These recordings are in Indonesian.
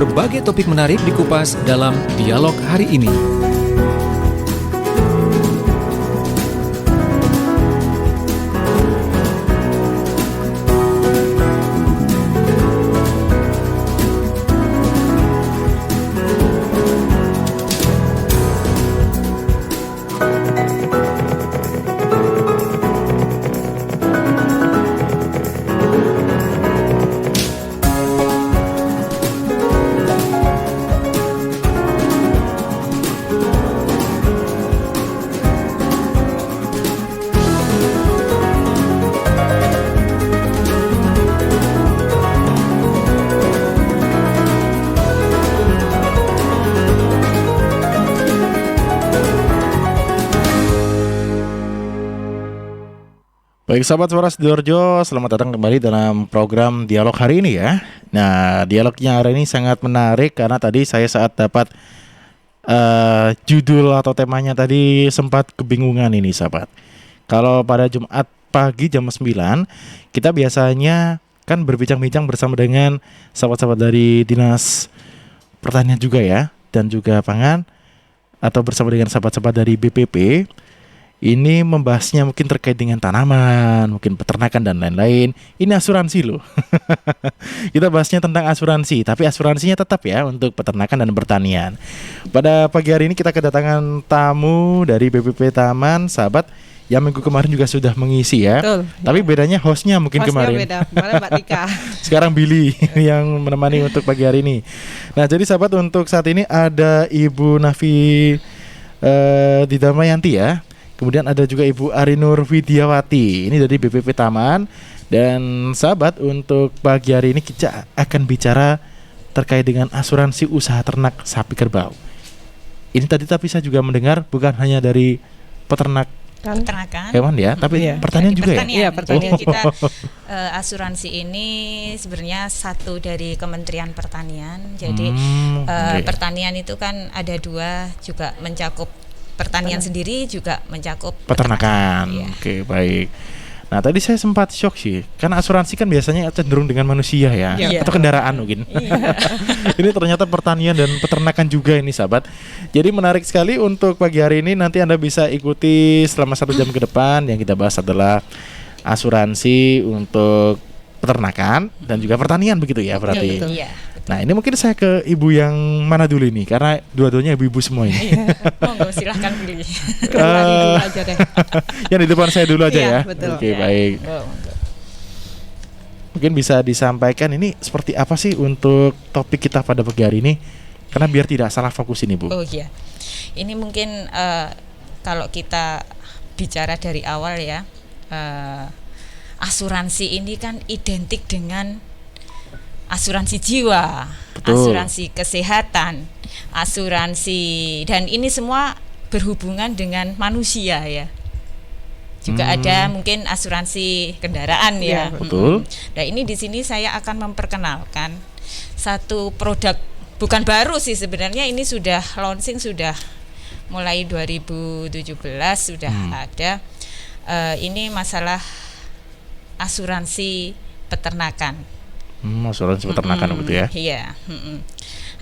Berbagai topik menarik dikupas dalam dialog hari ini. Baik sahabat Suara Sidoarjo, selamat datang kembali dalam program Dialog hari ini ya. Nah, dialognya hari ini sangat menarik karena tadi saya saat dapat judul atau temanya tadi sempat kebingungan ini sahabat. Kalau pada Jumat pagi jam 9, kita biasanya kan berbincang-bincang bersama dengan sahabat-sahabat dari Dinas Pertanian juga ya, dan juga Pangan, atau bersama dengan sahabat-sahabat dari BPP. Ini membahasnya mungkin terkait dengan tanaman, mungkin peternakan dan lain-lain. Ini asuransi loh. Kita bahasnya tentang asuransi, tapi asuransinya tetap ya untuk peternakan dan pertanian. Pada pagi hari ini kita kedatangan tamu dari BPP Taman, sahabat, yang minggu kemarin juga sudah mengisi ya. Betul, tapi bedanya hostnya mungkin kemarin. Beda, kemarin Mbak Tika. Sekarang Billy yang menemani untuk pagi hari ini. Nah, jadi sahabat, untuk saat ini ada Ibu Nafi Didamayanti ya. Kemudian ada juga Ibu Arinur Widiawati, ini dari BPP Taman. Dan sahabat, untuk pagi hari ini kita akan bicara terkait dengan asuransi usaha ternak sapi kerbau. Ini tadi tapi saya juga mendengar bukan hanya dari peternakan hewan ya, tapi pertanian juga pertanian. ya. Iya, pertanian kita asuransi ini sebenarnya satu dari Kementerian Pertanian. Jadi pertanian itu kan ada dua, juga mencakup pertanian sendiri, juga mencakup peternakan. Iya. Oke, baik. Nah, tadi saya sempat shock sih, karena asuransi kan biasanya cenderung dengan manusia ya, atau kendaraan mungkin. Ini ternyata pertanian dan peternakan juga ini sahabat. Jadi menarik sekali untuk pagi hari ini. Nanti Anda bisa ikuti selama 1 jam ke depan. Yang kita bahas adalah asuransi untuk peternakan dan juga pertanian, begitu ya berarti. Iya. Nah, ini mungkin saya ke ibu yang mana dulu ini, karena dua-duanya ibu-ibu semua ini. Monggo silahkan pilih. Dulu aja deh. Yang di depan saya dulu aja ya. Betul. Oke, baik. Mungkin bisa disampaikan ini seperti apa sih untuk topik kita pada pagi hari ini, karena biar tidak salah fokus ini Bu. Oh iya, ini mungkin kalau kita bicara dari awal ya, asuransi ini kan identik dengan asuransi jiwa, betul, asuransi kesehatan, asuransi, dan ini semua berhubungan dengan manusia ya. Juga ada mungkin asuransi kendaraan ya. Betul. Nah, ini di sini saya akan memperkenalkan satu produk, bukan baru sih sebenarnya, ini sudah launching, sudah mulai 2017 sudah ada. Ini masalah asuransi peternakan. Asuransi peternakan begitu ya? Iya.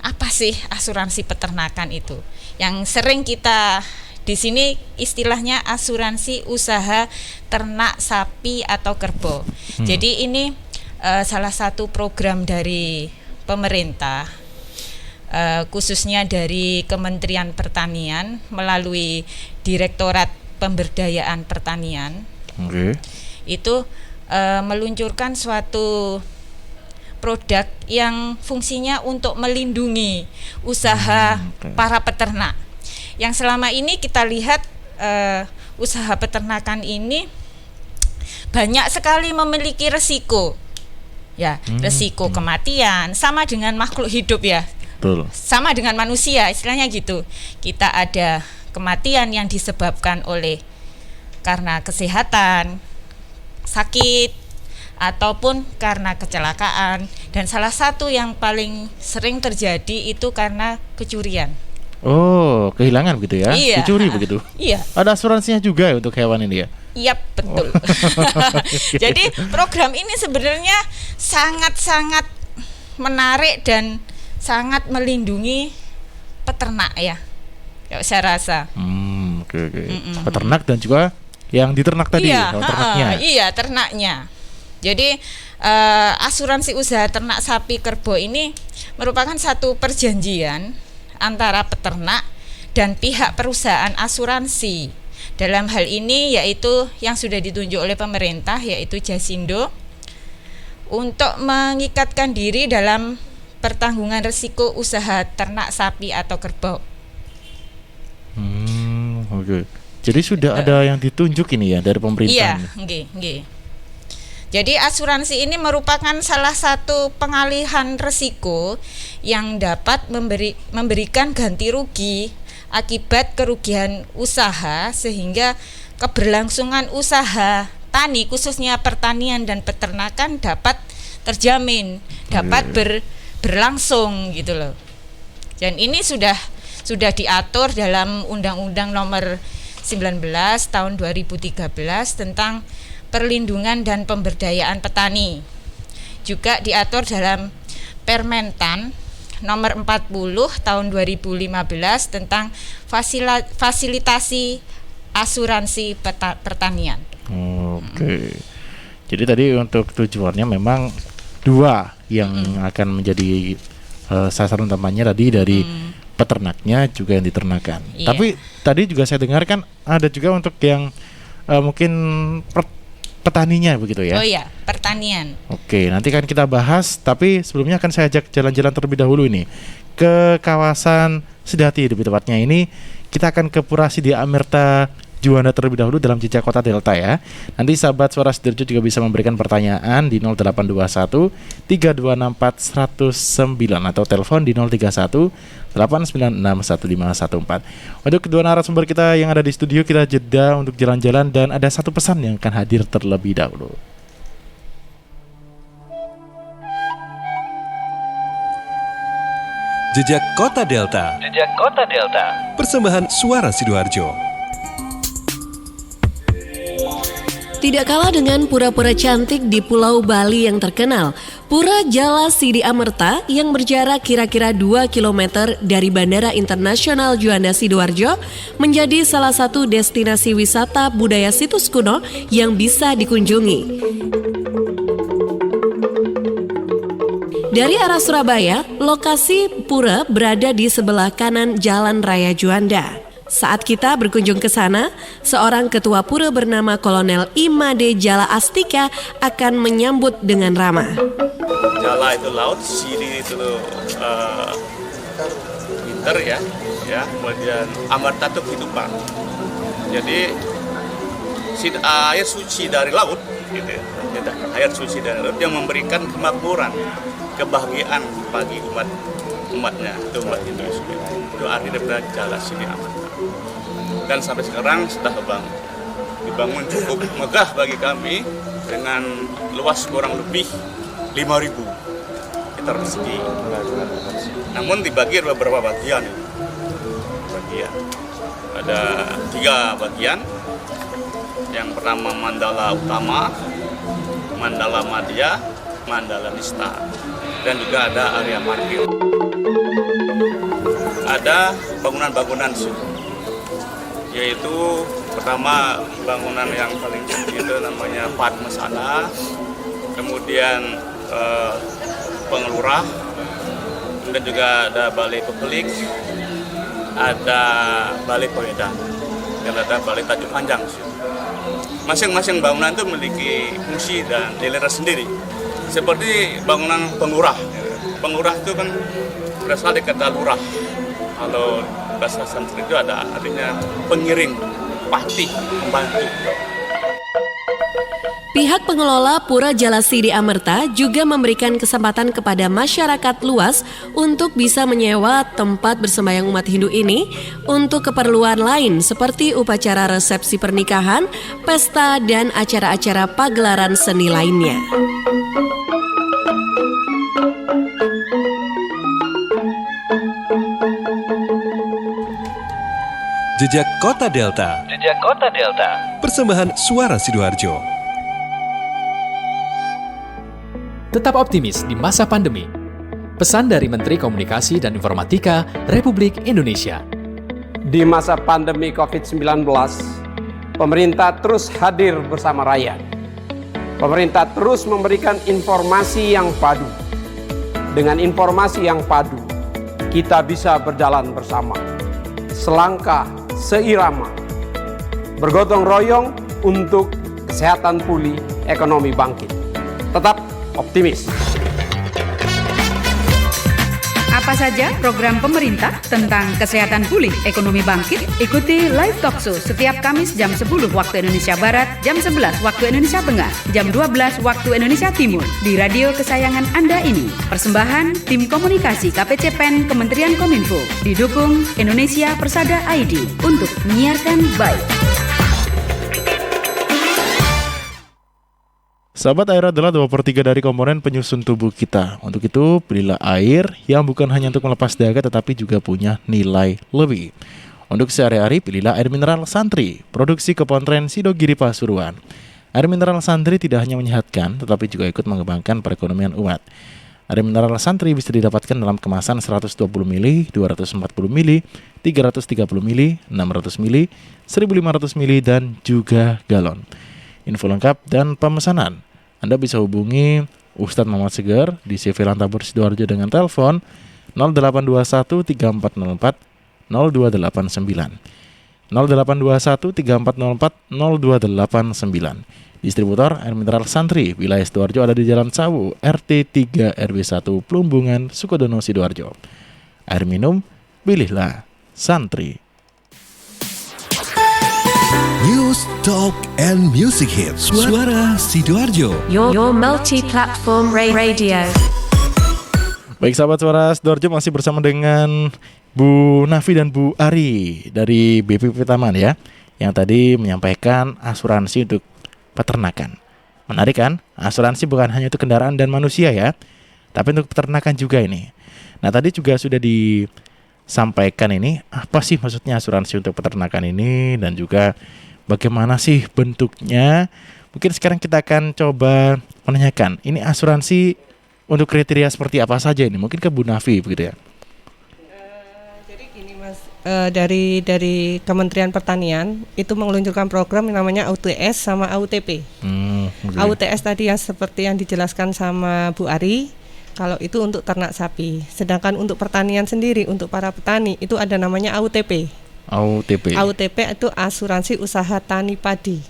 Apa sih asuransi peternakan itu? Yang sering kita di sini istilahnya asuransi usaha ternak sapi atau kerbau. Jadi ini salah satu program dari pemerintah, khususnya dari Kementerian Pertanian melalui Direktorat Pemberdayaan Pertanian. Itu meluncurkan suatu produk yang fungsinya untuk melindungi usaha para peternak. Yang selama ini kita lihat usaha peternakan ini banyak sekali memiliki resiko. Ya, resiko kematian, sama dengan makhluk hidup ya. Betul. Sama dengan manusia, istilahnya gitu. Kita ada kematian yang disebabkan oleh karena kesehatan, sakit, ataupun karena kecelakaan, dan salah satu yang paling sering terjadi itu karena kecurian. Oh, kehilangan begitu ya? Iya. Dicuri begitu? Iya. Ada asuransinya juga ya untuk hewan ini ya? Iya, betul. Jadi program ini sebenarnya sangat-sangat menarik dan sangat melindungi peternak ya. Ya saya rasa. Oke. Peternak dan juga yang diternak tadi, Iya, hewan ternaknya. iya ternaknya. Jadi asuransi usaha ternak sapi kerbau ini merupakan satu perjanjian antara peternak dan pihak perusahaan asuransi. Dalam hal ini yaitu yang sudah ditunjuk oleh pemerintah yaitu Jasindo untuk mengikatkan diri dalam pertanggungan risiko usaha ternak sapi atau kerbau. Oke. Jadi sudah ada yang ditunjuk ini ya dari pemerintah. Iya, nggih. Jadi asuransi ini merupakan salah satu pengalihan risiko yang dapat memberikan ganti rugi akibat kerugian usaha sehingga keberlangsungan usaha tani khususnya pertanian dan peternakan dapat terjamin, dapat berlangsung gitu loh. Dan ini sudah diatur dalam Undang-Undang Nomor 19 tahun 2013 tentang perlindungan dan pemberdayaan petani. Juga diatur dalam Permentan Nomor 40 tahun 2015 tentang fasilitasi asuransi pertanian. Oke. Jadi tadi untuk tujuannya memang dua yang akan menjadi sasaran utamanya tadi dari peternaknya juga yang diternakan. Iya. Tapi tadi juga saya dengarkan ada juga untuk yang mungkin petaninya begitu ya. Oh iya, pertanian. Oke, nanti kan kita bahas, tapi sebelumnya akan saya ajak jalan-jalan terlebih dahulu ini ke kawasan Sedati lebih tepatnya ini. Kita akan ke Pura Sidi Amerta Juanda terlebih dahulu dalam Jejak Kota Delta ya. Nanti sahabat Suara Sidoarjo juga bisa memberikan pertanyaan di 0821 3264 109 atau telepon di 031 896 1514. Untuk kedua narasumber kita yang ada di studio, kita jeda untuk jalan-jalan dan ada satu pesan yang akan hadir terlebih dahulu. Jejak Kota Delta. Jejak Kota Delta. Persembahan Suara Sidoarjo. Tidak kalah dengan pura-pura cantik di Pulau Bali yang terkenal, Pura Jala Sidi Amerta yang berjarak kira-kira 2 km dari Bandara Internasional Juanda Sidoarjo menjadi salah satu destinasi wisata budaya situs kuno yang bisa dikunjungi. Dari arah Surabaya, lokasi pura berada di sebelah kanan Jalan Raya Juanda. Saat kita berkunjung ke sana, seorang ketua pura bernama Kolonel Imade Jala Astika akan menyambut dengan ramah. Jala itu laut, Sidi itu winter ya, kemudian Amerta itu kehidupan. Jadi air suci dari laut, gitu ya, air suci dari laut yang memberikan kemakmuran, kebahagiaan bagi umatnya, itu umat Indonesia. Itu arti daripada Jala Sidi Amerta. Dan sampai sekarang sudah dibangun cukup megah bagi kami dengan luas kurang lebih 5.000 meter persegi. Namun dibagi beberapa bagian. Ada 3 bagian. Yang pertama Mandala Utama, Mandala Madya, Mandala Nista, dan juga ada area parkir. Ada bangunan-bangunan yaitu pertama bangunan yang paling tinggi itu namanya Padmasana, kemudian pengelurah, kemudian juga ada balai pepelik, ada balai pewedan, dan ada balai tajuk panjang. Masing-masing bangunan itu memiliki fungsi dan nilai sendiri. Seperti bangunan pengurah. Pengurah itu kan berasal dari kata lurah. Kalau bahasa Sanskrit itu ada artinya pengiring, pati, pembantu. Pihak pengelola Pura Jala Sidi Amerta juga memberikan kesempatan kepada masyarakat luas untuk bisa menyewa tempat bersembahyang umat Hindu ini untuk keperluan lain seperti upacara resepsi pernikahan, pesta, dan acara-acara pagelaran seni lainnya. Jejak Kota Delta. Jejak Kota Delta. Persembahan Suara Sidoarjo. Tetap optimis di masa pandemi. Pesan dari Menteri Komunikasi dan Informatika Republik Indonesia. Di masa pandemi COVID-19, pemerintah terus hadir bersama rakyat. Pemerintah terus memberikan informasi yang padu. Dengan informasi yang padu, kita bisa berjalan bersama, selangkah, seirama, bergotong royong untuk kesehatan pulih, ekonomi bangkit. Tetap optimis. Apa saja program pemerintah tentang kesehatan pulih, ekonomi bangkit? Ikuti Live Talk Show setiap Kamis jam 10 waktu Indonesia Barat, jam 11 waktu Indonesia Tengah, jam 12 waktu Indonesia Timur di radio kesayangan Anda ini. Persembahan Tim Komunikasi KPC PEN Kementerian Kominfo, didukung Indonesia Persada ID untuk menyiarkan baik. Sahabat, air adalah 2/3 dari komponen penyusun tubuh kita. Untuk itu, pilihlah air yang bukan hanya untuk melepas dahaga tetapi juga punya nilai lebih. Untuk sehari-hari, pilihlah air mineral Santri, produksi Kepontren Sidogiri Pasuruan. Air mineral Santri tidak hanya menyehatkan tetapi juga ikut mengembangkan perekonomian umat. Air mineral Santri bisa didapatkan dalam kemasan 120 ml, 240 ml, 330 ml, 600 ml, 1500 ml, dan juga galon. Info lengkap dan pemesanan Anda bisa hubungi Ustadz Muhammad Segar di CV Lantabur Sidoarjo dengan telepon 0821 3404 0289 0821 3404 0289. Distributor air mineral Santri wilayah Sidoarjo ada di Jalan Sawu, RT 3 RW 1 Plumbungan, Sukodono, Sidoarjo. Air minum, pilihlah Santri. News, Talk, and Music Hits. Suara Sidoarjo. Your multi-platform radio. Baik sahabat Suara Sidoarjo, masih bersama dengan Bu Nafi dan Bu Ari dari BPP Taman ya, yang tadi menyampaikan asuransi untuk peternakan. Menarik kan? Asuransi bukan hanya untuk kendaraan dan manusia ya, tapi untuk peternakan juga ini. Nah tadi juga sudah disampaikan ini, apa sih maksudnya asuransi untuk peternakan ini, dan juga bagaimana sih bentuknya. Mungkin sekarang kita akan coba menanyakan, ini asuransi untuk kriteria seperti apa saja ini? Mungkin ke Bu Nafi begitu ya. Jadi gini Mas, dari Kementerian Pertanian itu meluncurkan program yang namanya AUTS sama AUTP. Okay. AUTS tadi yang seperti yang dijelaskan sama Bu Ari, kalau itu untuk ternak sapi. Sedangkan untuk pertanian sendiri, untuk para petani itu ada namanya AUTP. AUTP itu asuransi usaha tani padi.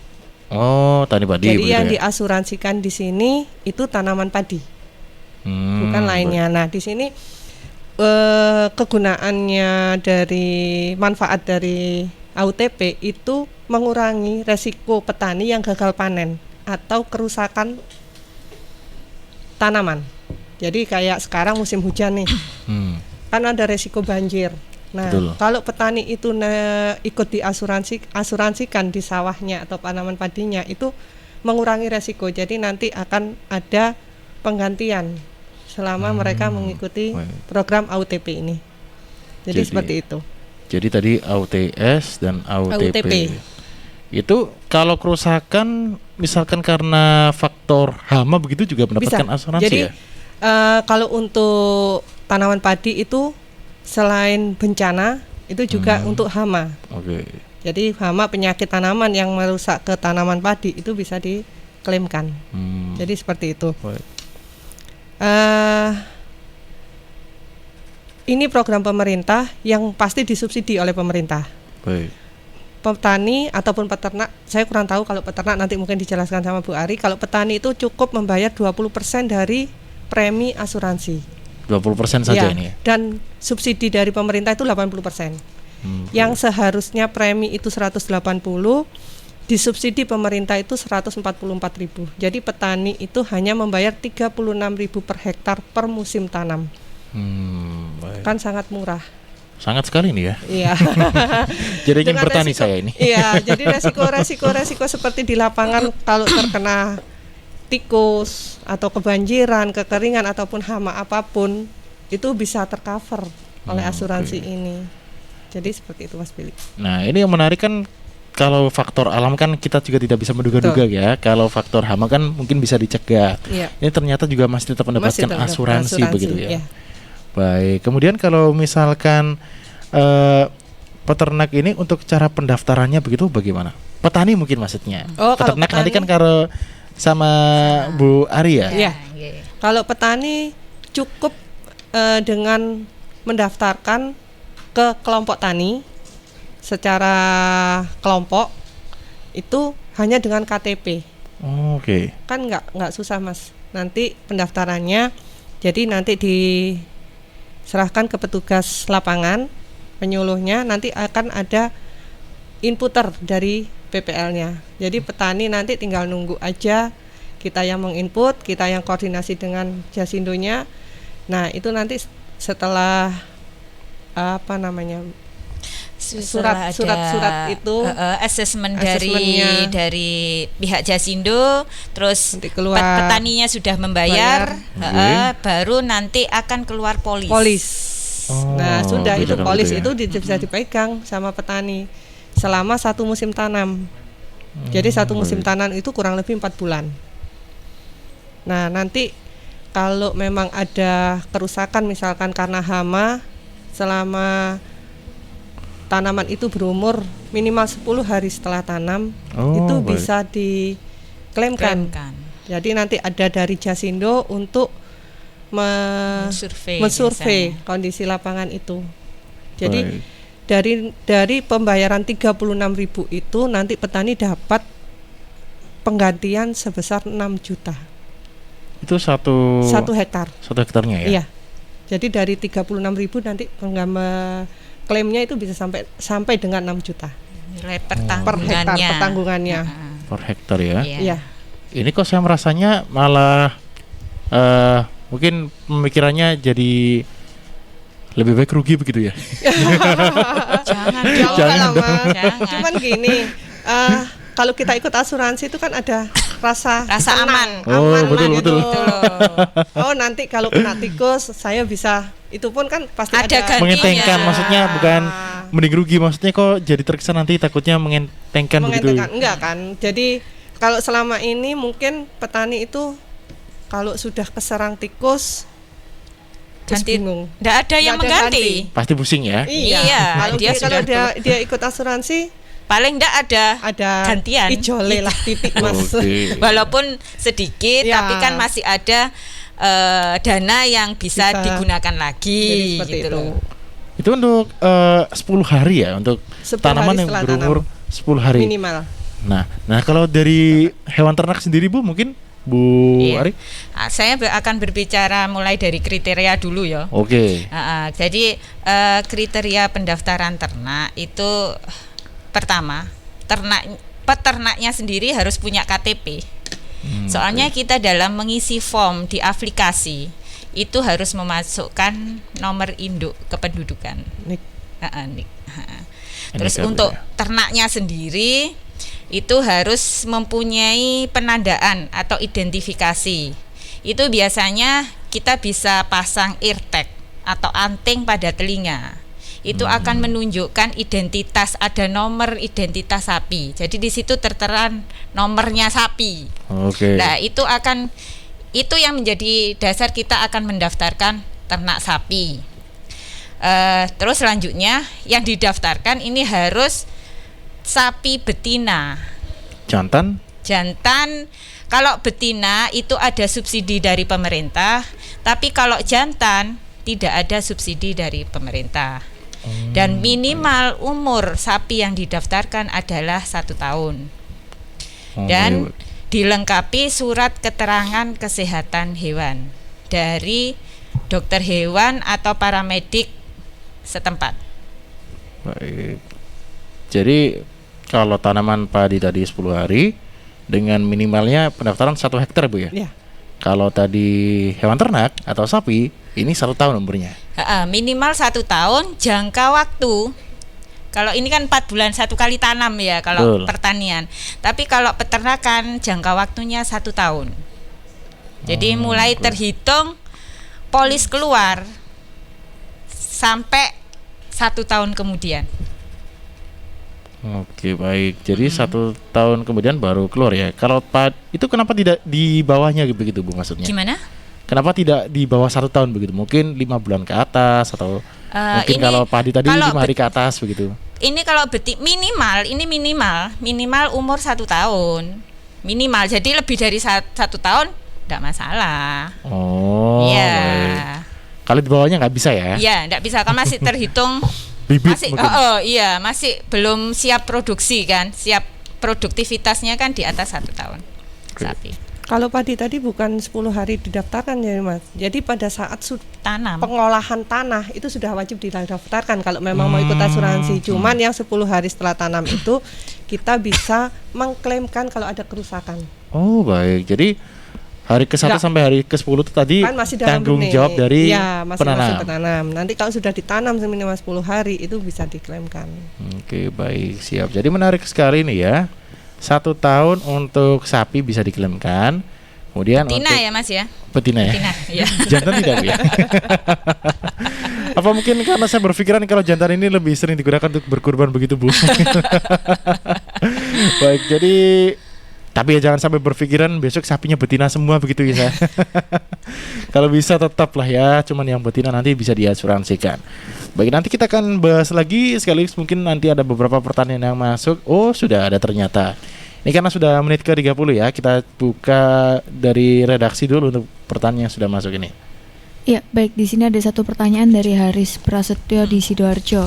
Oh, tani padi. Jadi yang diasuransikan di sini itu tanaman padi, bukan lainnya. Nah, di sini kegunaannya dari manfaat dari AUTP itu mengurangi resiko petani yang gagal panen atau kerusakan tanaman. Jadi kayak sekarang musim hujan nih, kan ada resiko banjir. Nah, betul. Kalau petani itu ikut diasuransikan di sawahnya atau tanaman padinya, itu mengurangi resiko. Jadi nanti akan ada penggantian selama mereka mengikuti program AUTP ini. Jadi seperti itu. Jadi tadi AUTS dan AUTP. Itu kalau kerusakan misalkan karena faktor hama begitu juga mendapatkan asuransi. Jadi, ya? Kalau untuk tanaman padi itu selain bencana itu juga untuk hama. Jadi hama penyakit tanaman yang merusak ke tanaman padi itu bisa diklaimkan. Jadi seperti itu. Ini program pemerintah yang pasti disubsidi oleh pemerintah. Petani ataupun peternak, saya kurang tahu kalau peternak nanti mungkin dijelaskan sama Bu Ari. Kalau petani itu cukup membayar 20% dari premi asuransi. 20% saja ya, ini. Dan subsidi dari pemerintah itu 80%. Yang seharusnya premi itu 180, disubsidi pemerintah itu 144.000. Jadi petani itu hanya membayar 36.000 per hektar per musim tanam. Kan sangat murah. Sangat sekali nih ya. Iya. Jadi ingin bertani saya ini. Iya, jadi resiko seperti di lapangan kalau terkena tikus atau kebanjiran, kekeringan ataupun hama apapun itu bisa tercover oleh asuransi ini. Jadi seperti itu Mas Billy. Nah, ini yang menarik kan, kalau faktor alam kan kita juga tidak bisa menduga-duga ya. Kalau faktor hama kan mungkin bisa dicegah. Ini ternyata juga masih tetap mendapatkan asuransi begitu ya. Baik. Kemudian kalau misalkan peternak ini untuk cara pendaftarannya begitu bagaimana? Petani mungkin maksudnya. Oh, kalau peternak petani, nanti kan kalau sama Bu Ari ya. Iya. Kalau petani cukup dengan mendaftarkan ke kelompok tani secara kelompok itu hanya dengan KTP. Oke. Kan nggak susah Mas. Nanti pendaftarannya jadi nanti diserahkan ke petugas lapangan, penyuluhnya nanti akan ada inputer dari PPL-nya. Jadi petani nanti tinggal nunggu aja, kita yang menginput, kita yang koordinasi dengan Jasindonya. Nah, itu nanti setelah surat itu asesmen dari pihak Jasindo, terus nanti keluar, petaninya sudah membayar, baru nanti akan keluar polis. Nah, sudah itu polis ya. itu bisa dipegang sama petani selama 1 musim tanam. Jadi 1 musim tanam itu kurang lebih 4 bulan. Nah, nanti kalau memang ada kerusakan misalkan karena hama, selama tanaman itu berumur minimal 10 hari setelah tanam, itu bisa diklaimkan. Jadi nanti ada dari Jasindo untuk mensurvei kondisi lapangan itu. Jadi dari pembayaran 36.000 itu nanti petani dapat penggantian sebesar 6 juta. Itu satu hektar. 1 hektarnya ya? Iya. Jadi dari 36.000 nanti klaimnya itu bisa sampai dengan 6 juta. Nilai per hektar pertanggungannya. Per hektar ya? Iya. Ini kok saya merasanya malah mungkin pemikirannya jadi lebih baik rugi begitu ya? Jangan Mas. Cuman gini, kalau kita ikut asuransi itu kan ada rasa aman. Betul. Oh, nanti kalau kena tikus saya bisa, itu pun kan pasti ada mengentengkan, maksudnya bukan mending rugi, maksudnya kok jadi terkesan nanti takutnya mengentengkan begitu. Enggak kan. Jadi kalau selama ini mungkin petani itu kalau sudah keserang tikus bingung. Nggak ada yang mengganti. Pasti pusing ya. Iya. Kalau dia ikut asuransi paling nggak ada gantian. Ijole lah titik Mas. Walaupun sedikit tapi kan masih ada dana yang bisa digunakan lagi gitu loh. Itu untuk 10 hari ya, untuk tanaman yang berumur 10 hari minimal. Nah kalau dari hewan ternak sendiri Bu, mungkin Bu Ari? Saya akan berbicara mulai dari kriteria dulu ya. Oke. Jadi kriteria pendaftaran ternak itu pertama, peternaknya sendiri harus punya KTP. Soalnya kita dalam mengisi form di aplikasi itu harus memasukkan nomor induk kependudukan. NIK. Terus untuk ternaknya sendiri itu harus mempunyai penandaan atau identifikasi. Itu biasanya kita bisa pasang eartag atau anting pada telinga. Itu akan menunjukkan identitas, ada nomor identitas sapi. Jadi di situ tertera nomornya sapi. Nah, itu yang menjadi dasar kita akan mendaftarkan ternak sapi. Terus selanjutnya yang didaftarkan ini harus sapi betina. Jantan, kalau betina itu ada subsidi dari pemerintah, tapi kalau jantan tidak ada subsidi dari pemerintah. Dan minimal umur sapi yang didaftarkan adalah 1 tahun. Dan dilengkapi surat keterangan kesehatan hewan dari dokter hewan atau paramedik setempat. Baik. Jadi kalau tanaman padi tadi 10 hari dengan minimalnya pendaftaran 1 hektar Bu ya? Iya. Kalau tadi hewan ternak atau sapi ini 1 tahun umurnya. Minimal 1 tahun, jangka waktu. Kalau ini kan 4 bulan 1 kali tanam ya kalau pertanian. Tapi kalau peternakan jangka waktunya 1 tahun. Jadi mulai terhitung polis keluar sampai 1 tahun kemudian. Oke, baik. Jadi 1 tahun kemudian baru keluar ya. Kalau itu kenapa tidak di bawahnya begitu Bu maksudnya? Gimana? Kenapa tidak di bawah 1 tahun begitu? Mungkin 5 bulan ke atas atau mungkin kalau padi tadi 5 hari ke atas begitu. Ini kalau minimal umur 1 tahun. Minimal, jadi lebih dari 1 tahun enggak masalah. Oh. Iya. Kalau di bawahnya nggak bisa ya? Iya, nggak bisa, kan masih terhitung bibit masih mungkin. Iya, masih belum siap produksi kan. Siap produktivitasnya kan di atas 1 tahun. Sapi. Kalau padi tadi bukan 10 hari didaftarkan ya Mas. Jadi pada saat tanam, pengolahan tanah itu sudah wajib didaftarkan kalau memang mau ikut asuransi. Cuman yang 10 hari setelah tanam itu kita bisa mengklaimkan kalau ada kerusakan. Oh baik, jadi hari ke-1 sampai hari ke-10 itu tadi kan masih tanggung jawab dari masih penanam. Nanti kalau sudah ditanam minimal 10 hari itu bisa diklaimkan. Oke baik, siap. Jadi menarik sekali nih ya. 1 tahun untuk sapi bisa diklaimkan. Kemudian betina untuk ya Mas ya. Betina ya. Ya. Jantan tidak ya. Apa mungkin karena saya berpikiran kalau jantan ini lebih sering digunakan untuk berkurban begitu Bu. Baik, jadi tapi ya jangan sampai berpikiran besok sapinya betina semua begitu ya. Kalau bisa tetaplah ya, cuman yang betina nanti bisa diasuransikan. Baik, nanti kita akan bahas lagi sekaligus mungkin nanti ada beberapa pertanyaan yang masuk. Oh, sudah ada ternyata. Ini karena sudah menit ke-30 ya, kita buka dari redaksi dulu untuk pertanyaan yang sudah masuk ini. Ya, baik, di sini ada satu pertanyaan dari Haris Prasetyo di Sidoarjo.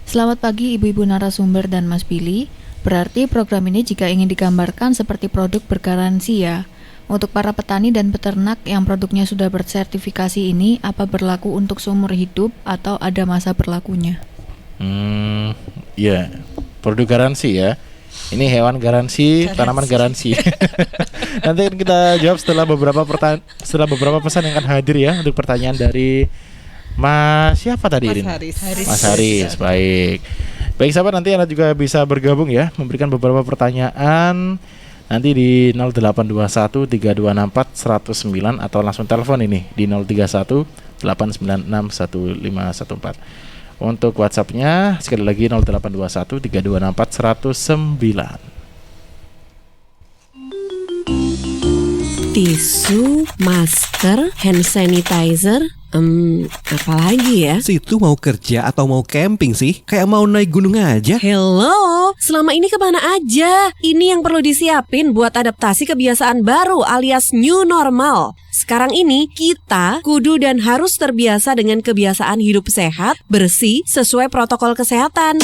Selamat pagi ibu-ibu narasumber dan Mas Billy. Berarti program ini jika ingin digambarkan seperti produk bergaransi ya. Untuk para petani dan peternak yang produknya sudah bersertifikasi ini, apa berlaku untuk seumur hidup atau ada masa berlakunya? Ya, produk garansi ya. Ini hewan garansi. Tanaman garansi. Nanti kita jawab setelah beberapa pesan yang akan hadir ya untuk pertanyaan dari Mas siapa tadi ini? Mas Haris. Baik sahabat, nanti Anda juga bisa bergabung ya, memberikan beberapa pertanyaan nanti di 0821 3264 109 atau langsung telepon ini di 031 896 1514. Untuk WhatsApp-nya sekali lagi 0821 3264 109. Tisu, masker, hand sanitizer, apalagi ya? Situ mau kerja atau mau camping sih? Kayak mau naik gunung aja. Hello, selama ini kemana aja? Ini yang perlu disiapin buat adaptasi kebiasaan baru alias new normal. Sekarang ini kita kudu dan harus terbiasa dengan kebiasaan hidup sehat, bersih, sesuai protokol kesehatan.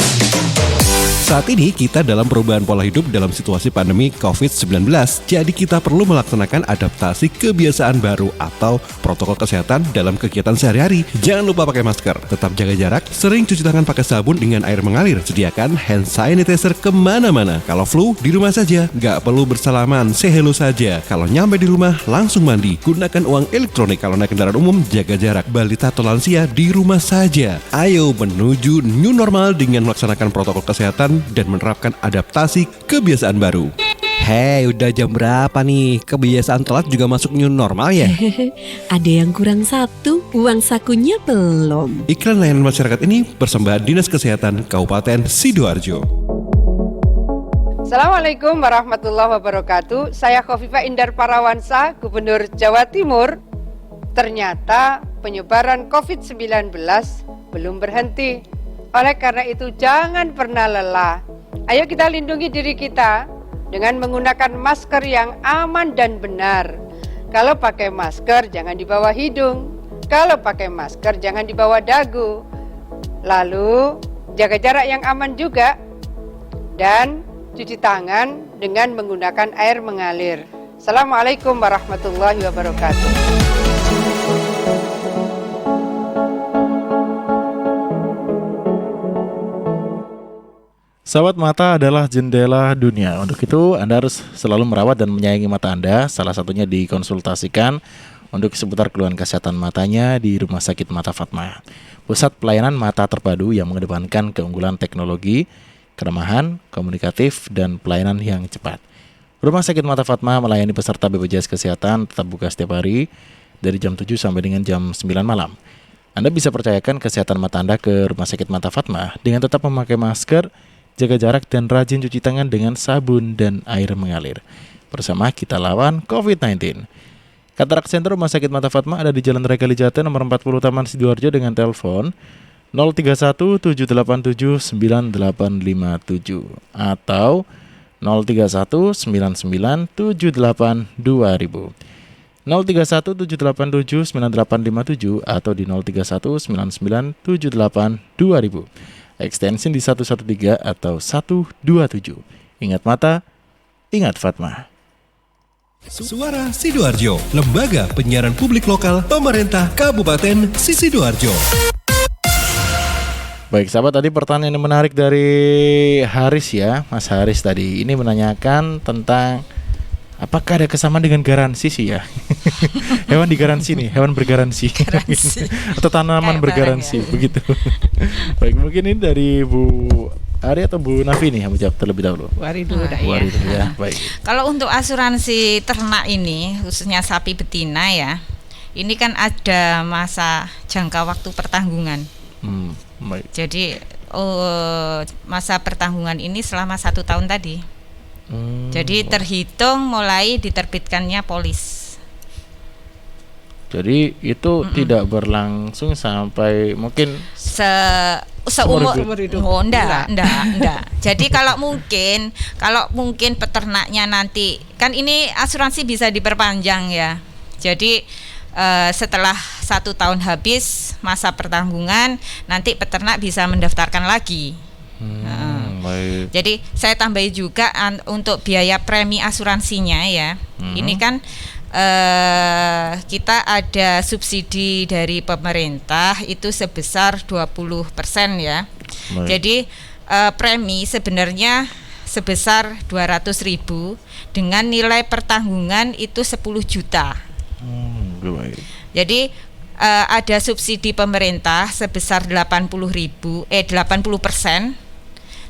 Saat ini kita dalam perubahan pola hidup dalam situasi pandemi COVID-19. Jadi kita perlu melaksanakan adaptasi kebiasaan baru atau protokol kesehatan dalam kegiatan sehari-hari. Jangan lupa pakai masker, tetap jaga jarak, sering cuci tangan pakai sabun dengan air mengalir. Sediakan hand sanitizer kemana-mana. Kalau flu, di rumah saja, nggak perlu bersalaman, say hello saja. Kalau nyampe di rumah, langsung mandi. Gunakan uang elektronik. Kalau naik kendaraan umum, jaga jarak. Balita atau lansia, di rumah saja. Ayo menuju new normal dengan melaksanakan protokol kesehatan dan menerapkan adaptasi kebiasaan baru. Hei, udah jam berapa nih? Kebiasaan telat juga masuk new normal ya? Ada yang kurang satu, uang sakunya belum. Iklan layanan masyarakat ini persembahan Dinas Kesehatan Kabupaten Sidoarjo. Assalamualaikum warahmatullahi wabarakatuh. Saya Khofifah Indar Parawansa, Gubernur Jawa Timur. Ternyata penyebaran COVID-19 belum berhenti. Oleh karena itu jangan pernah lelah. Ayo kita lindungi diri kita dengan menggunakan masker yang aman dan benar. Kalau pakai masker jangan di bawah hidung. Kalau pakai masker jangan di bawah dagu. Lalu jaga jarak yang aman juga. Dan cuci tangan dengan menggunakan air mengalir. Assalamualaikum warahmatullahi wabarakatuh. Sahabat, mata adalah jendela dunia. Untuk itu Anda harus selalu merawat dan menyayangi mata Anda. Salah satunya dikonsultasikan untuk seputar keluhan kesehatan matanya di Rumah Sakit Mata Fatma, pusat pelayanan mata terpadu yang mengedepankan keunggulan teknologi, keramahan, komunikatif, dan pelayanan yang cepat. Rumah Sakit Mata Fatma melayani peserta BPJS Kesehatan tetap buka setiap hari dari jam 7 sampai dengan jam 9 malam. Anda bisa percayakan kesehatan mata Anda ke Rumah Sakit Mata Fatma dengan tetap memakai masker, jaga jarak, dan rajin cuci tangan dengan sabun dan air mengalir. Bersama kita lawan COVID-19. Katarak Center Rumah Sakit Mata Fatma ada di Jalan Raya Kalijati nomor 40 Taman Sidoarjo dengan telepon 031 787 9857 atau 031 99 78 2000. 031 787 9857 atau di 031 99 78 2000. Ekstensi di 113 atau 127. Ingat mata, ingat Fatma. Suara Sidoarjo, lembaga penyiaran publik lokal pemerintah Kabupaten Sidoarjo. Baik sahabat, tadi pertanyaan yang menarik dari Haris ya, Mas Haris tadi. Ini menanyakan tentang apakah ada kesamaan dengan garansi sih ya? Hewan digaransi nih, hewan bergaransi. Atau tanaman bergaransi, ya? Begitu. Baik, mungkin ini dari Bu Ari atau Bu Nafi nih yang menjawab terlebih dahulu. Bu Ari dulu dah ya. Ya, baik. Kalau untuk asuransi ternak ini, khususnya sapi betina ya, ini kan ada masa jangka waktu pertanggungan. Baik. Jadi masa pertanggungan ini selama 1 tahun tadi. Jadi terhitung mulai diterbitkannya polis. Jadi itu tidak berlangsung sampai mungkin seumur hidup. Oh, enggak. Jadi kalau mungkin peternaknya nanti, kan ini asuransi bisa diperpanjang ya. Jadi setelah 1 tahun habis masa pertanggungan, nanti peternak bisa mendaftarkan lagi. Baik. Jadi saya tambahi juga untuk biaya premi asuransinya ya. Ini kan kita ada subsidi dari pemerintah itu sebesar 20% ya. Baik. Jadi premi sebenarnya sebesar 200.000 dengan nilai pertanggungan itu 10 juta. Baik. Jadi ada subsidi pemerintah sebesar 80%.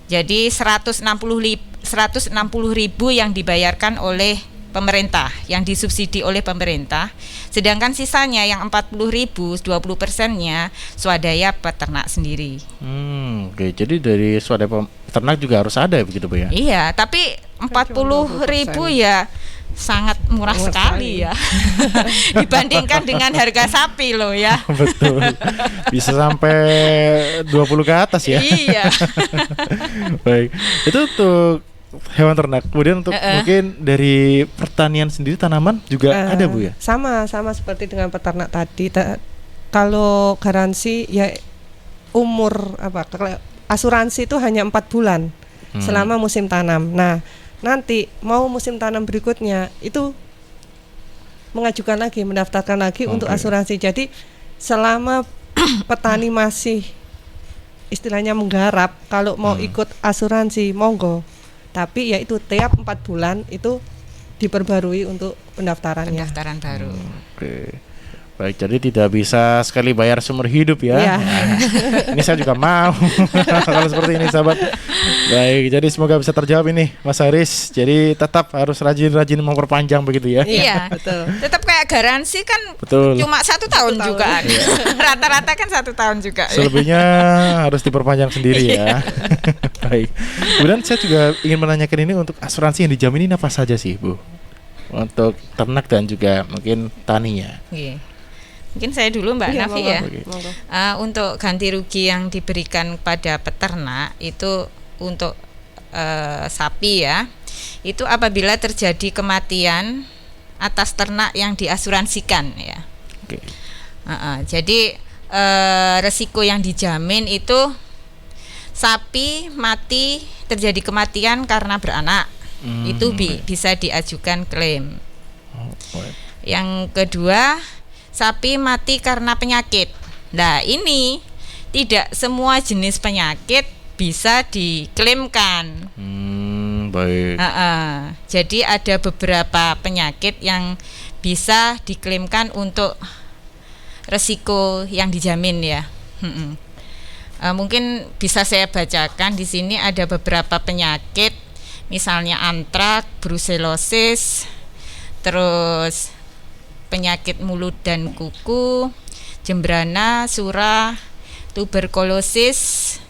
Jadi 160.000 yang dibayarkan oleh pemerintah, yang disubsidi oleh pemerintah. Sedangkan sisanya yang 40.000, 20%-nya swadaya peternak sendiri. Oke, jadi dari swadaya peternak juga harus ada begitu Bu ya? Iya, tapi 40.000 ya sangat murah sekali ya. Dibandingkan dengan harga sapi loh ya. Betul. Bisa sampai 20 ke atas ya. Iya. Baik. Itu untuk hewan ternak. Kemudian untuk mungkin dari pertanian sendiri, tanaman juga ada Bu ya? Sama seperti dengan peternak tadi. Kalau garansi ya umur asuransi itu hanya 4 bulan selama musim tanam. Nah, nanti mau musim tanam berikutnya itu mengajukan lagi, mendaftarkan lagi untuk asuransi. Jadi selama petani masih istilahnya menggarap, kalau mau ikut asuransi monggo. Tapi ya itu tiap 4 bulan itu diperbarui untuk pendaftarannya. Pendaftaran baru. Oke. Baik, jadi tidak bisa sekali bayar seumur hidup ya. Iya. Ini saya juga mau kalau seperti ini sahabat. Baik, jadi semoga bisa terjawab ini Mas Haris. Jadi tetap harus rajin-rajin memperpanjang begitu ya. Iya, betul. Tetap kayak garansi kan cuma 1 tahun juga. Rata-rata kan 1 tahun juga. Selebihnya harus diperpanjang sendiri ya. Baik. Kemudian saya juga ingin menanyakan ini untuk asuransi yang dijamin ini apa saja sih Bu? Untuk ternak dan juga mungkin taninya. Iya. Mungkin saya dulu Mbak Nafi ya. Untuk ganti rugi yang diberikan pada peternak itu untuk sapi ya, itu apabila terjadi kematian atas ternak yang diasuransikan ya. Jadi resiko yang dijamin itu sapi mati terjadi kematian karena beranak, itu bisa diajukan klaim. Yang kedua, sapi mati karena penyakit. Nah, ini tidak semua jenis penyakit bisa diklaimkan. Baik. Jadi ada beberapa penyakit yang bisa diklaimkan untuk resiko yang dijamin ya. Mungkin bisa saya bacakan di sini ada beberapa penyakit, misalnya antrak, brusellosis, terus penyakit mulut dan kuku, jembrana, surah, tuberkulosis,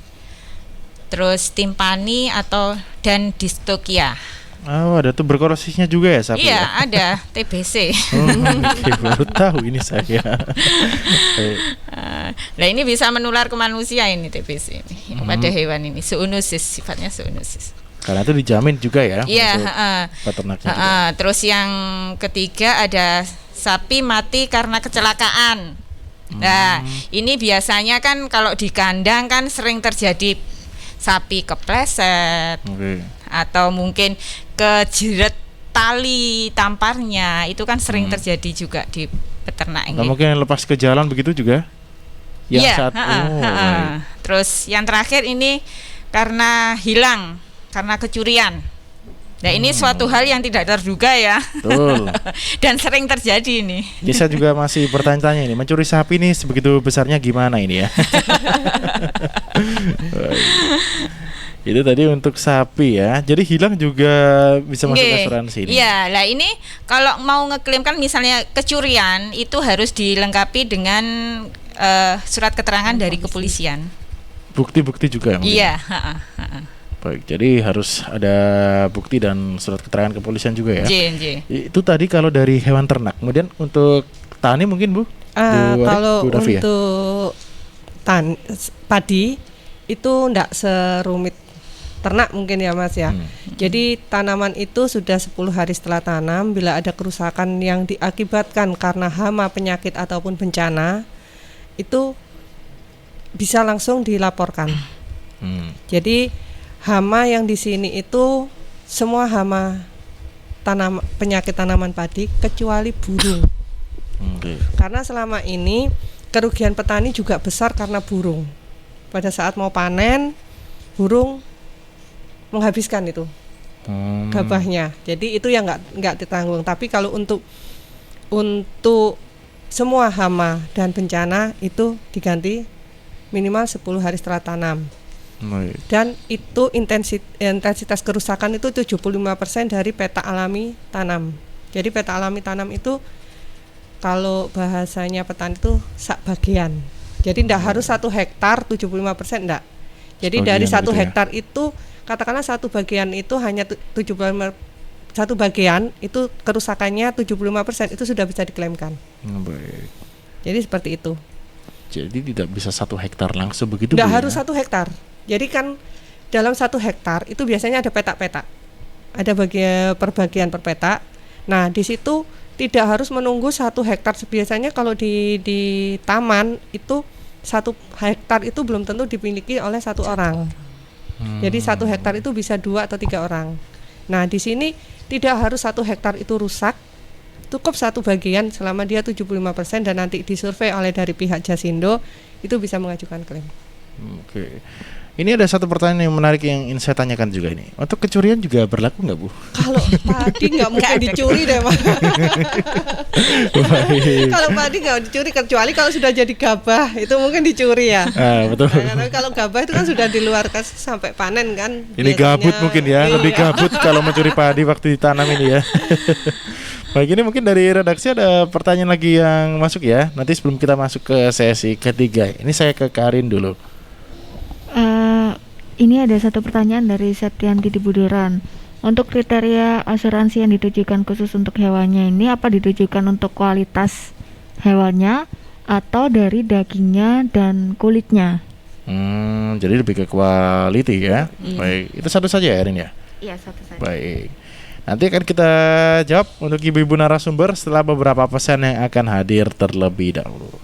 terus timpani dan distokia. Oh, ada tuberkulosisnya juga ya sapi? Iya, ya? ada TBC. Oke, baru tahu ini saya. Nah, ini bisa menular ke manusia ini TBC ini. Pada hewan ini zoonosis, sifatnya zoonosis. Karena itu dijamin juga ya. Iya, peternaknya juga. Terus yang ketiga ada sapi mati karena kecelakaan. Nah, ini biasanya kan kalau di kandang kan sering terjadi sapi kepleset, atau mungkin kejerat tali tamparnya, itu kan sering terjadi juga di peternak ini. Nah, mungkin lepas ke jalan begitu juga? Iya. Terus yang terakhir ini karena hilang, karena kecurian. Nah, ini suatu hal yang tidak terduga ya. Betul. Dan sering terjadi ini. Jadi saya juga masih bertanya-tanya ini, mencuri sapi ini sebegitu besarnya gimana ini ya? Itu tadi untuk sapi ya. Jadi hilang juga bisa masuk asuransi ini. Iya, lah ini kalau mau ngeklaim kan misalnya kecurian itu harus dilengkapi dengan surat keterangan dari kepolisian. Bukti-bukti juga mungkin? Iya, Baik, jadi harus ada bukti dan surat keterangan kepolisian juga ya. Itu tadi kalau dari hewan ternak. Kemudian untuk tani mungkin Bu? Kalau Bu Davi, untuk padi itu enggak serumit ternak mungkin ya Mas ya. Jadi tanaman itu sudah 10 hari setelah tanam, bila ada kerusakan yang diakibatkan karena hama, penyakit ataupun bencana, itu bisa langsung dilaporkan. Jadi hama yang di sini itu semua hama penyakit tanaman padi kecuali burung. Karena selama ini kerugian petani juga besar karena burung. Pada saat mau panen, burung menghabiskan itu gabahnya. Jadi itu yang nggak ditanggung. Tapi kalau untuk semua hama dan bencana itu diganti minimal 10 hari setelah tanam. Dan itu intensitas kerusakan itu 75% dari peta alami tanam. Jadi peta alami tanam itu kalau bahasanya petani itu sak bagian. Jadi tidak harus 1 hektar 75% enggak. Jadi dari 1 hektar itu katakanlah 1 bagian itu hanya 75, 1 bagian itu kerusakannya 75% itu sudah bisa diklaimkan. Baik. Jadi seperti itu. Jadi tidak bisa 1 hektar langsung begitu? Tidak harus 1 hektar. Jadi kan dalam 1 hektar itu biasanya ada petak-petak, ada perbagian per petak. Nah di situ tidak harus menunggu 1 hektar. Biasanya kalau di taman itu 1 hektar itu belum tentu dimiliki oleh 1 orang. Jadi 1 hektar itu bisa 2 atau 3 orang. Nah di sini tidak harus 1 hektar itu rusak, cukup 1 bagian selama dia 75% dan nanti disurvei oleh dari pihak Jasindo itu bisa mengajukan klaim. Oke. Ini ada 1 pertanyaan yang menarik yang ingin saya tanyakan juga ini. Untuk kecurian juga berlaku nggak Bu? Kalau padi nggak mungkin dicuri deh Mas. Kalau padi nggak dicuri kecuali kalau sudah jadi gabah itu mungkin dicuri ya. Betul. Nah, kalau gabah itu kan sudah diluarkan sampai panen kan. Ini gabut mungkin ya, lebih gabut kalau mencuri padi waktu ditanam ini ya. Baik, ini mungkin dari redaksi ada pertanyaan lagi yang masuk ya. Nanti sebelum kita masuk ke sesi ketiga, ini saya ke Karin dulu. Ini ada 1 pertanyaan dari Septianti di Buduran. Untuk kriteria asuransi yang ditujukan khusus untuk hewannya ini apa ditujukan untuk kualitas hewannya atau dari dagingnya dan kulitnya? Jadi lebih ke quality ya. Baik, itu satu saja ya Erin ya? Iya, 1 saja. Baik. Nanti akan kita jawab untuk ibu-ibu narasumber setelah beberapa pesan yang akan hadir terlebih dahulu.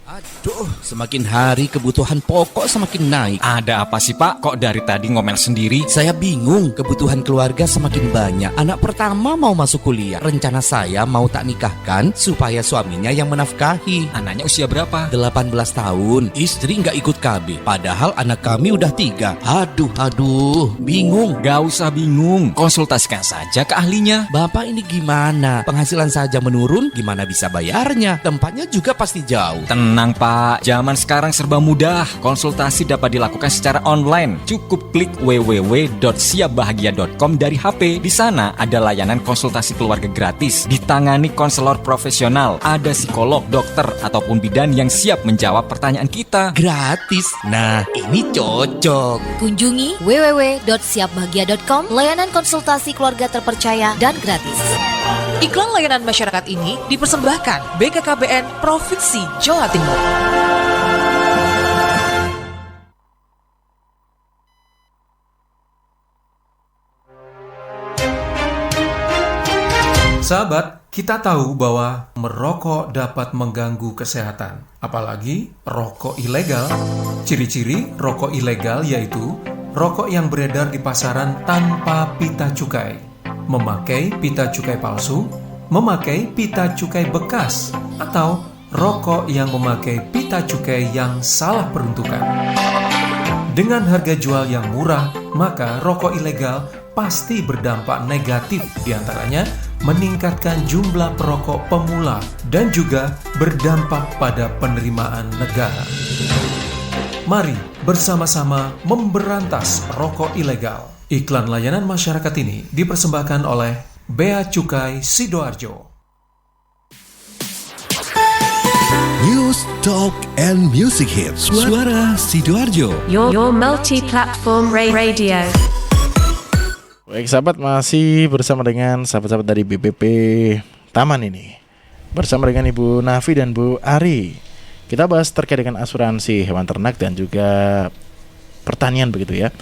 Aduh, semakin hari kebutuhan pokok semakin naik. Ada apa sih Pak? Kok dari tadi ngomel sendiri? Saya bingung, kebutuhan keluarga semakin banyak. Anak pertama mau masuk kuliah. Rencana saya mau tak nikahkan supaya suaminya yang menafkahi. Anaknya usia berapa? 18 tahun. Istri nggak ikut KB. Padahal anak kami udah 3. Aduh, bingung. Gak usah bingung, konsultasikan saja ke ahlinya. Bapak ini gimana? Penghasilan saja menurun, gimana bisa bayarnya? Tempatnya juga pasti jauh. Tenang Pak, zaman sekarang serba mudah. Konsultasi dapat dilakukan secara online. Cukup klik www.siapbahagia.com dari HP. Di sana ada layanan konsultasi keluarga gratis. Ditangani konselor profesional. Ada psikolog, dokter, ataupun bidan yang siap menjawab pertanyaan kita. Gratis. Nah, ini cocok. Kunjungi www.siapbahagia.com, layanan konsultasi keluarga terpercaya dan gratis. Iklan layanan masyarakat ini dipersembahkan BKKBN Provinsi Jawa Timur. Sahabat, kita tahu bahwa merokok dapat mengganggu kesehatan, apalagi rokok ilegal. Ciri-ciri rokok ilegal yaitu rokok yang beredar di pasaran tanpa pita cukai, memakai pita cukai palsu, memakai pita cukai bekas, atau rokok yang memakai pita cukai yang salah peruntukan. Dengan harga jual yang murah, maka rokok ilegal pasti berdampak negatif, diantaranya meningkatkan jumlah perokok pemula dan juga berdampak pada penerimaan negara. Mari bersama-sama memberantas rokok ilegal. Iklan layanan masyarakat ini dipersembahkan oleh Bea Cukai Sidoarjo. News, Talk, and Music Hits. Suara Sidoarjo. Your multi-platform radio. Baik sahabat, masih bersama dengan sahabat-sahabat dari BPP Taman ini. Bersama dengan Ibu Nafi dan Bu Ari. Kita bahas terkait dengan asuransi hewan ternak dan juga pertanian begitu ya.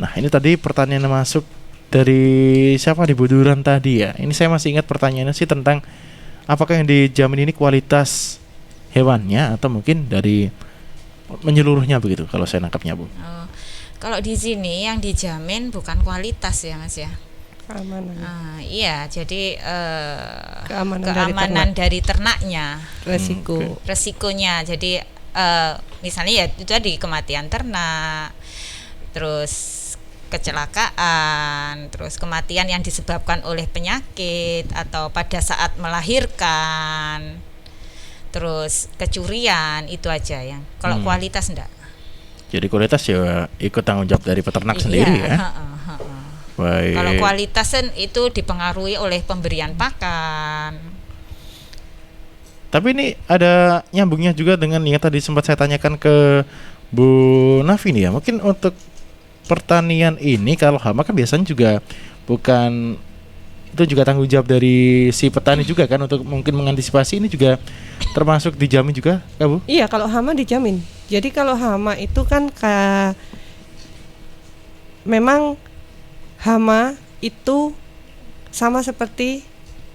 Nah ini tadi pertanyaan masuk dari siapa di Buduran tadi ya. Ini saya masih ingat pertanyaannya sih tentang apakah yang dijamin ini kualitas hewannya atau mungkin dari menyeluruhnya begitu kalau saya nangkapnya Bu. Kalau di sini yang dijamin bukan kualitas ya Mas ya. Keamanan. Iya, jadi keamanan dari ternaknya. Resikonya. Jadi misalnya ya itu tadi kematian ternak, terus kecelakaan, terus kematian yang disebabkan oleh penyakit atau pada saat melahirkan, terus kecurian, itu aja yang. Kalau kualitas enggak. Jadi kualitas ya ikut tanggung jawab dari peternak sendiri ya. Baik. Kalau kualitas itu dipengaruhi oleh pemberian pakan. Tapi ini ada nyambungnya juga dengan yang tadi sempat saya tanyakan ke Bu Nafi nih ya. Mungkin untuk pertanian ini kalau hama kan biasanya juga bukan, itu juga tanggung jawab dari si petani juga kan untuk mungkin mengantisipasi, ini juga termasuk dijamin juga ya Bu? Iya, kalau hama dijamin. Jadi kalau hama itu kan memang hama itu sama seperti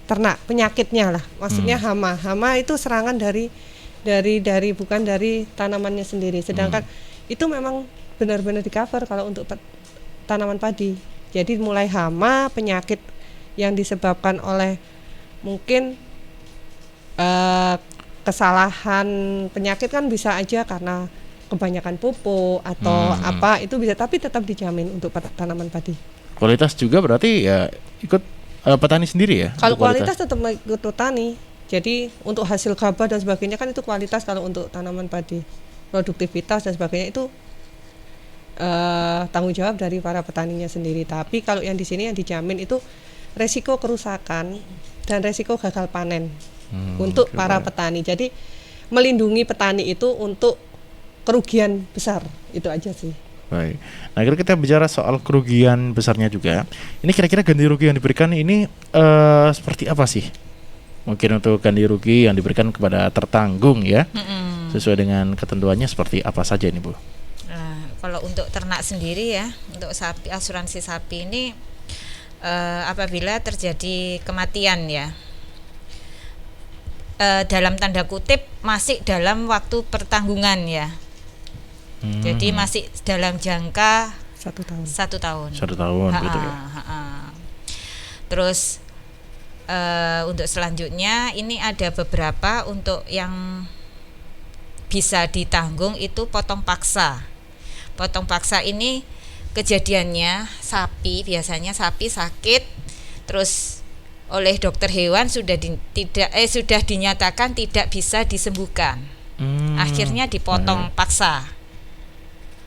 ternak, penyakitnya lah. Maksudnya hama itu serangan dari bukan dari tanamannya sendiri. Sedangkan itu memang benar-benar di-cover kalau untuk tanaman padi. Jadi mulai hama, penyakit yang disebabkan oleh mungkin kesalahan penyakit kan bisa aja karena kebanyakan pupuk atau apa, itu bisa, tapi tetap dijamin untuk tanaman padi. Kualitas juga berarti ya ikut petani sendiri ya? Kalau kualitas tetap ikut petani. Jadi untuk hasil gabah dan sebagainya kan itu kualitas kalau untuk tanaman padi. Produktivitas dan sebagainya itu tanggung jawab dari para petaninya sendiri. Tapi kalau yang di sini yang dijamin itu resiko kerusakan dan resiko gagal panen untuk para petani. Jadi melindungi petani itu untuk kerugian besar, itu aja sih. Baik. Nah, kira kita bicara soal kerugian besarnya juga. Ini kira-kira ganti rugi yang diberikan ini seperti apa sih? Mungkin untuk ganti rugi yang diberikan kepada tertanggung ya, sesuai dengan ketentuannya seperti apa saja ini Bu? Kalau untuk ternak sendiri ya, untuk sapi, asuransi sapi ini apabila terjadi kematian ya, dalam tanda kutip masih dalam waktu pertanggungan ya. Jadi masih dalam jangka 1 tahun. 1 tahun gitu ya. Terus untuk selanjutnya ini ada beberapa untuk yang bisa ditanggung itu potong paksa. Potong paksa ini kejadiannya biasanya sapi sakit terus oleh dokter hewan sudah dinyatakan tidak bisa disembuhkan. Akhirnya dipotong paksa.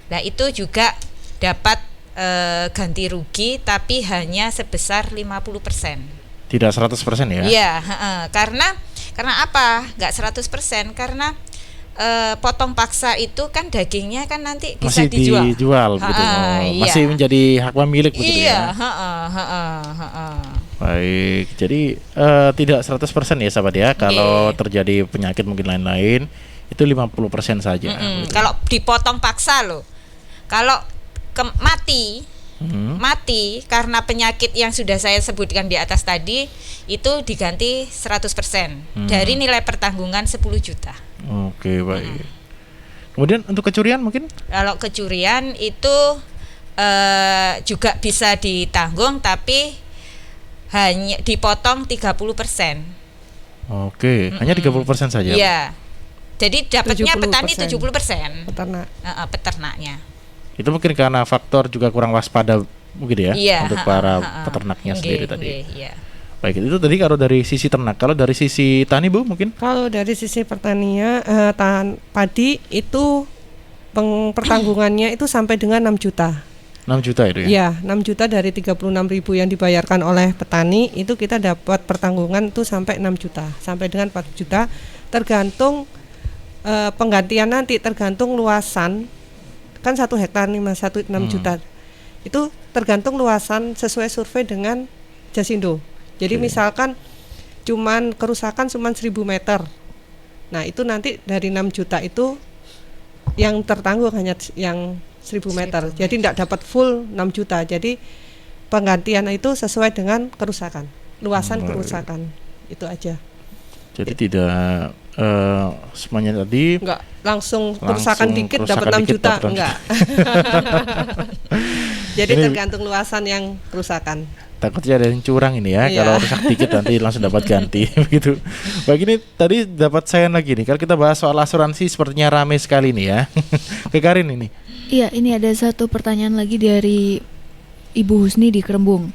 Nah itu juga dapat ganti rugi, tapi hanya sebesar 50%. Tidak 100% ya? Iya, karena apa? Nggak 100%, karena potong paksa itu kan dagingnya kan nanti bisa masih dijual begitu. Iya. Masih menjadi hak pemilik begitu iya, ya. Baik, jadi tidak 100% ya sahabat ya. Kalau terjadi penyakit mungkin lain-lain itu 50% saja. Kalau dipotong paksa loh. Kalau mati karena penyakit yang sudah saya sebutkan di atas tadi, itu diganti 100% dari nilai pertanggungan 10 juta. Oke, baik. Kemudian untuk kecurian mungkin? Kalau kecurian itu juga bisa ditanggung, tapi hanya dipotong 30%. Oke, hanya 30% saja. Iya. Jadi dapatnya petani 70%. Peternaknya. Itu mungkin karena faktor juga kurang waspada mungkin ya, untuk para peternaknya sendiri tadi. Iya. Baik, itu tadi kalau dari sisi ternak. Kalau dari sisi tani Bu mungkin? Kalau dari sisi pertanian padi itu pertanggungannya itu sampai dengan 6 juta. 6 juta itu ya? Iya, 6 juta dari 36.000 yang dibayarkan oleh petani, itu kita dapat pertanggungan itu sampai 6 juta, sampai dengan 4 juta, tergantung penggantian nanti, tergantung luasan. Kan 1 hektar nih Mas, 6 juta. Itu tergantung luasan sesuai survei dengan Jasindo. Jadi misalkan kerusakan cuman 1.000 meter. Nah, itu nanti dari 6 juta itu yang tertanggung hanya yang 1.000 meter. Jadi tidak dapat full 6 juta. Jadi penggantian itu sesuai dengan kerusakan, luasan kerusakan. Itu aja. Jadi tidak semuanya tadi enggak langsung kerusakan dikit dapat 6 juta, enggak. Jadi tergantung luasan yang kerusakan. Takutnya ada yang curang ini ya. Kalau rusak dikit nanti langsung dapat ganti begitu. Baik, ini tadi dapat saya lagi nih. Kalau kita bahas soal asuransi sepertinya ramai sekali nih ya. Ke Karin ini. Iya, ini ada satu pertanyaan lagi dari Ibu Husni di Kerembung.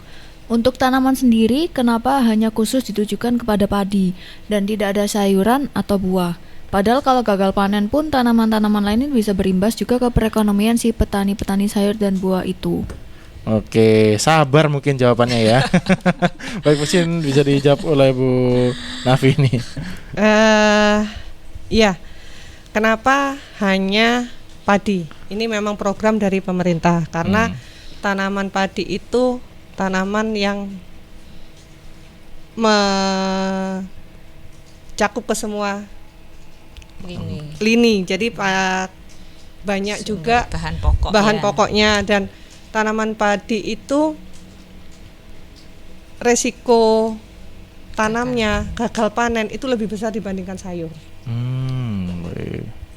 Untuk tanaman sendiri, kenapa hanya khusus ditujukan kepada padi dan tidak ada sayuran atau buah? Padahal kalau gagal panen pun tanaman-tanaman lain bisa berimbas juga ke perekonomian si petani-petani sayur dan buah itu. Oke, sabar mungkin jawabannya ya. Baik, mungkin bisa dijawab oleh Bu Nafi ini. Iya, kenapa hanya padi? Ini memang program dari pemerintah karena tanaman padi itu tanaman yang mencakup ke semua lini. Jadi banyak juga bahan pokoknya, dan tanaman padi itu resiko tanamnya gagal panen itu lebih besar dibandingkan sayur.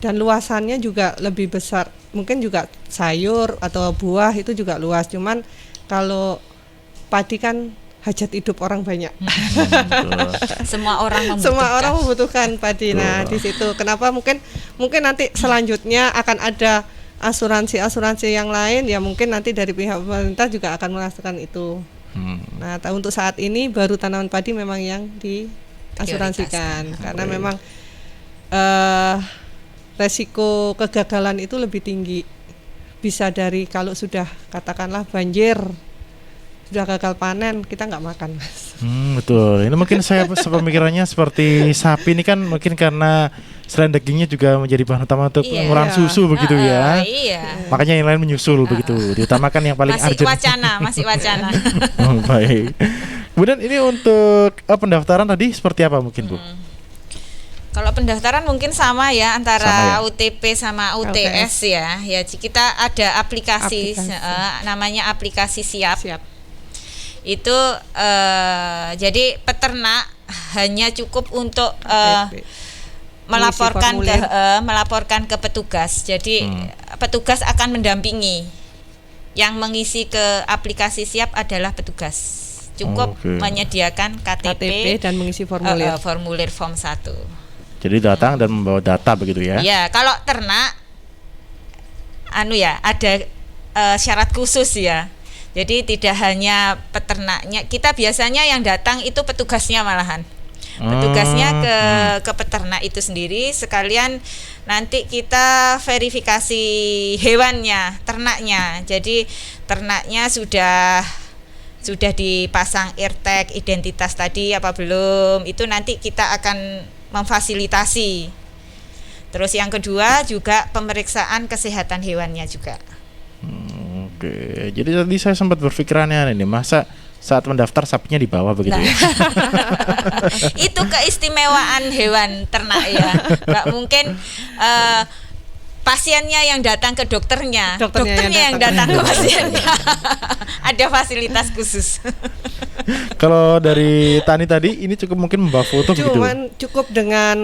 Dan luasannya juga lebih besar. Mungkin juga sayur atau buah itu juga luas. Cuman kalau padi kan hajat hidup orang banyak. Semua orang membutuhkan padi. Nah, di situ kenapa mungkin nanti selanjutnya akan ada asuransi yang lain ya, mungkin nanti dari pihak pemerintah juga akan melakukan itu. Nah, untuk saat ini baru tanaman padi memang yang diasuransikan karena memang resiko kegagalan itu lebih tinggi. Bisa dari kalau sudah katakanlah banjir, sudah gagal panen, kita nggak makan, Mas. Betul. Ini mungkin saya sepemikirannya seperti sapi ini kan mungkin karena selain dagingnya juga menjadi bahan utama untuk pengurahan susu begitu ya. Makanya yang lain menyusul begitu. Diutamakan yang paling urgent. Masih wacana. Baik. Kemudian ini untuk pendaftaran tadi seperti apa mungkin Bu? Kalau pendaftaran mungkin sama ya antara UTP sama UTS ya. Ya kita ada aplikasi. Namanya aplikasi Siap. Itu jadi peternak hanya cukup untuk melaporkan ke petugas. Jadi petugas akan mendampingi. Yang mengisi ke aplikasi Siap adalah petugas. Cukup menyediakan KTP dan mengisi formulir. Formulir form 1. Jadi datang dan membawa data begitu ya? Ya, kalau ternak, ada syarat khusus ya. Jadi tidak hanya peternaknya, kita biasanya yang datang itu petugasnya malahan. Petugasnya ke peternak itu sendiri, sekalian nanti kita verifikasi hewannya, ternaknya. Jadi ternaknya sudah dipasang eartag, identitas tadi apa belum, itu nanti kita akan memfasilitasi. Terus yang kedua juga pemeriksaan kesehatan hewannya juga. Oke, jadi tadi saya sempat berpikirannya ini, masa saat mendaftar sapinya di bawah begitu ya? Itu keistimewaan hewan ternak ya. Nggak mungkin pasiennya yang datang ke dokternya yang datang ke pasiennya. Ada fasilitas khusus. Kalau dari Tani tadi ini cukup mungkin membawa foto begitu? Cukup dengan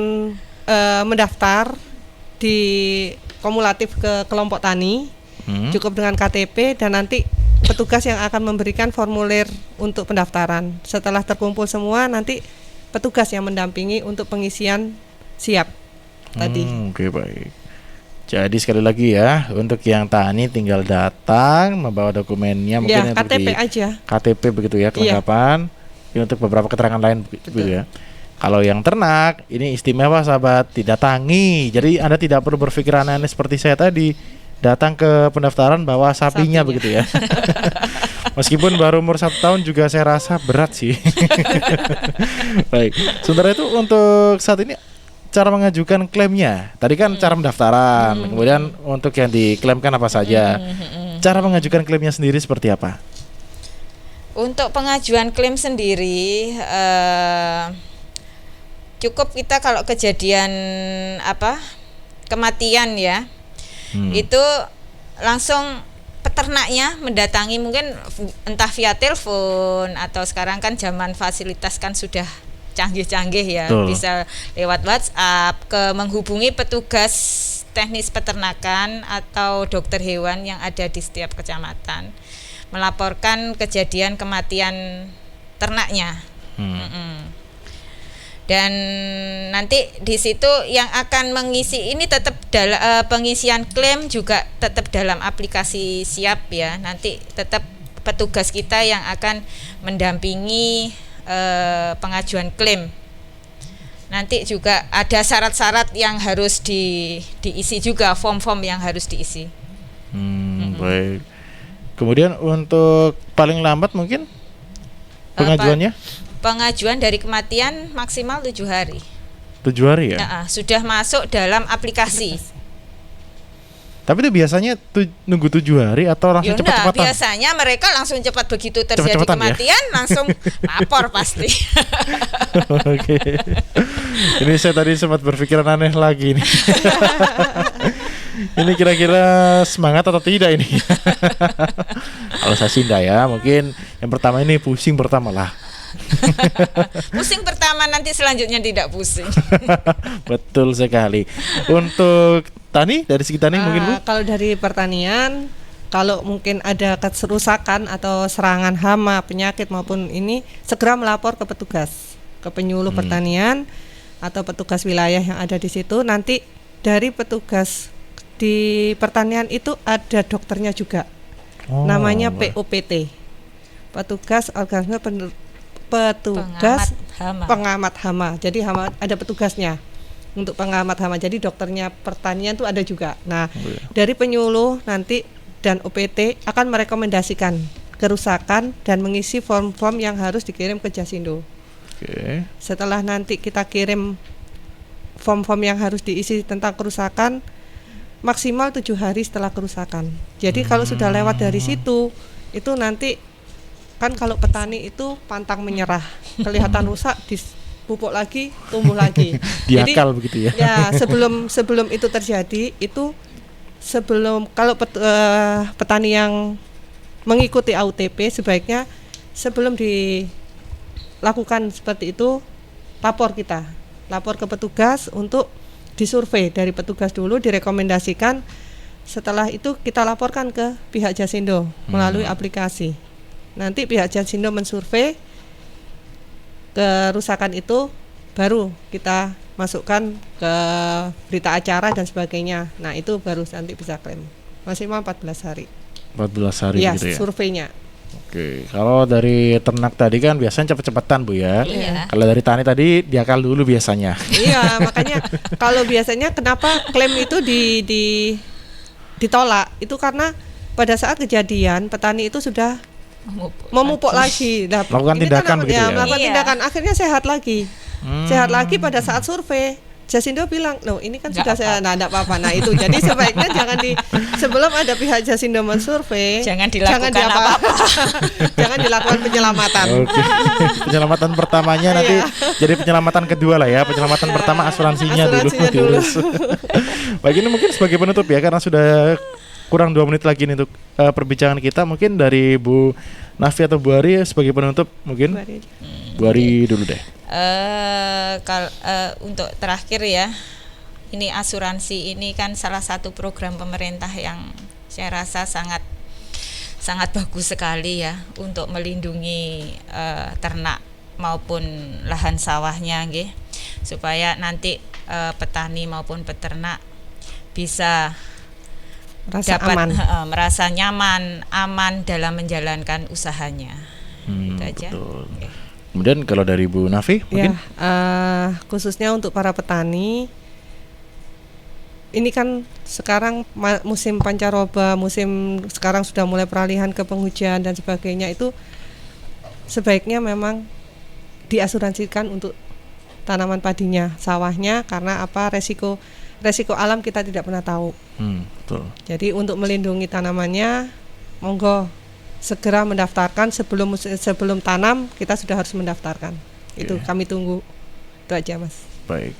mendaftar di kumulatif ke kelompok tani, cukup dengan KTP, dan nanti petugas yang akan memberikan formulir untuk pendaftaran. Setelah terkumpul semua, nanti petugas yang mendampingi untuk pengisian siap tadi. Oke, baik. Jadi sekali lagi ya, untuk yang tani tinggal datang membawa dokumennya, mungkin KTP aja. KTP begitu ya, kelengkapan. Ini untuk beberapa keterangan lain begitu ya. Kalau yang ternak ini istimewa sahabat, didatangi. Jadi Anda tidak perlu berpikir aneh-aneh seperti saya tadi. Datang ke pendaftaran bawa sapinya begitu ya. Meskipun baru umur 1 tahun juga saya rasa berat sih. Baik. Sementara itu untuk saat ini cara mengajukan klaimnya. Tadi kan cara pendaftaran. Kemudian untuk yang diklaimkan apa saja. Cara mengajukan klaimnya sendiri seperti apa? Untuk pengajuan klaim sendiri cukup kita kalau kejadian kematian ya. Itu langsung peternaknya mendatangi, mungkin entah via telepon atau sekarang kan zaman fasilitas kan sudah canggih-canggih ya. Bisa lewat WhatsApp menghubungi petugas teknis peternakan atau dokter hewan yang ada di setiap kecamatan, melaporkan kejadian kematian ternaknya. Dan nanti di situ yang akan mengisi ini tetap pengisian klaim juga tetap dalam aplikasi Siap ya. Nanti tetap petugas kita yang akan mendampingi pengajuan klaim. Nanti juga ada syarat-syarat yang harus diisi juga, form-form yang harus diisi. Baik. Kemudian untuk paling lambat mungkin pengajuannya? Pengajuan dari kematian maksimal 7 hari. 7 hari ya? Sudah masuk dalam aplikasi. Tapi itu biasanya nunggu 7 hari atau langsung cepat-cepatan? Biasanya mereka langsung cepat, begitu terjadi kematian ya? Langsung lapor pasti. Oke. Ini saya tadi sempat berpikiran aneh lagi nih. Ini kira-kira semangat atau tidak ini? Kalau saya sih enggak ya, mungkin yang pertama ini pusing pertama lah. Pusing pertama, nanti selanjutnya tidak pusing. Betul sekali. Untuk Tani, dari segi Tani mungkin Bu? Kalau dari pertanian, kalau mungkin ada kerusakan atau serangan hama, penyakit maupun ini, segera melapor ke petugas, ke penyuluh pertanian atau petugas wilayah yang ada di situ. Nanti dari petugas di pertanian itu ada dokternya juga, namanya POPT, petugas organisme pengamat hama. Jadi hama ada petugasnya untuk pengamat hama. Jadi dokternya pertanian itu ada juga. Nah, dari penyuluh nanti dan OPT akan merekomendasikan kerusakan dan mengisi form-form yang harus dikirim ke Jasindo. Setelah nanti kita kirim form-form yang harus diisi tentang kerusakan, maksimal 7 hari setelah kerusakan. Jadi kalau sudah lewat dari situ, itu nanti kan kalau petani itu pantang menyerah, kelihatan rusak, dipupuk lagi, tumbuh lagi. Diakal begitu ya. Ya, sebelum itu terjadi, itu kalau petani yang mengikuti AUTP sebaiknya sebelum dilakukan seperti itu lapor ke petugas untuk disurvei dari petugas dulu, direkomendasikan. Setelah itu kita laporkan ke pihak Jasindo melalui aplikasi. Nanti pihak Jasindo mensurvei kerusakan itu, baru kita masukkan ke berita acara dan sebagainya. Nah, itu baru nanti bisa klaim. Maksimal 14 hari. 14 hari ya, gitu ya. Surveinya. Oke, kalau dari ternak tadi kan biasanya cepet-cepetan Bu ya. Iya. Kalau dari tani tadi diakal dulu biasanya. Iya, makanya kalau biasanya kenapa klaim itu ditolak itu karena pada saat kejadian petani itu sudah memupuk lagi. Nah, melakukan ini tindakan kan begitu ya? melakukan Iya. tindakan, akhirnya sehat lagi. Sehat lagi pada saat survei. Jasindo bilang, loh ini kan sudah sehat, nah enggak apa-apa. Nah itu, jadi sebaiknya jangan sebelum ada pihak Jasindo mensurvei, Jangan dilakukan apa-apa. Jangan dilakukan penyelamatan. Oke. Penyelamatan pertamanya nanti jadi penyelamatan kedua lah ya. Penyelamatan pertama asuransinya dulu diurus. Baik, ini mungkin sebagai penutup ya, karena sudah kurang 2 menit lagi nih untuk perbincangan kita. Mungkin dari Bu Nafi atau Bu Ari sebagai penutup mungkin. Bu Ari dulu deh. Untuk terakhir ya, ini asuransi ini kan salah satu program pemerintah yang saya rasa sangat bagus sekali ya untuk melindungi ternak maupun lahan sawahnya, nggih, supaya nanti petani maupun peternak bisa merasa nyaman, aman dalam menjalankan usahanya. Itu aja. Betul. Kemudian kalau dari Bu Nafi mungkin? Khususnya untuk para petani, ini kan sekarang musim pancaroba, musim sekarang sudah mulai peralihan ke penghujan dan sebagainya, itu sebaiknya memang diasuransikan untuk tanaman padinya, sawahnya, karena apa, resiko alam kita tidak pernah tahu. Betul. Jadi untuk melindungi tanamannya, monggo segera mendaftarkan sebelum tanam, kita sudah harus mendaftarkan. Itu kami tunggu. Itu aja Mas. Baik.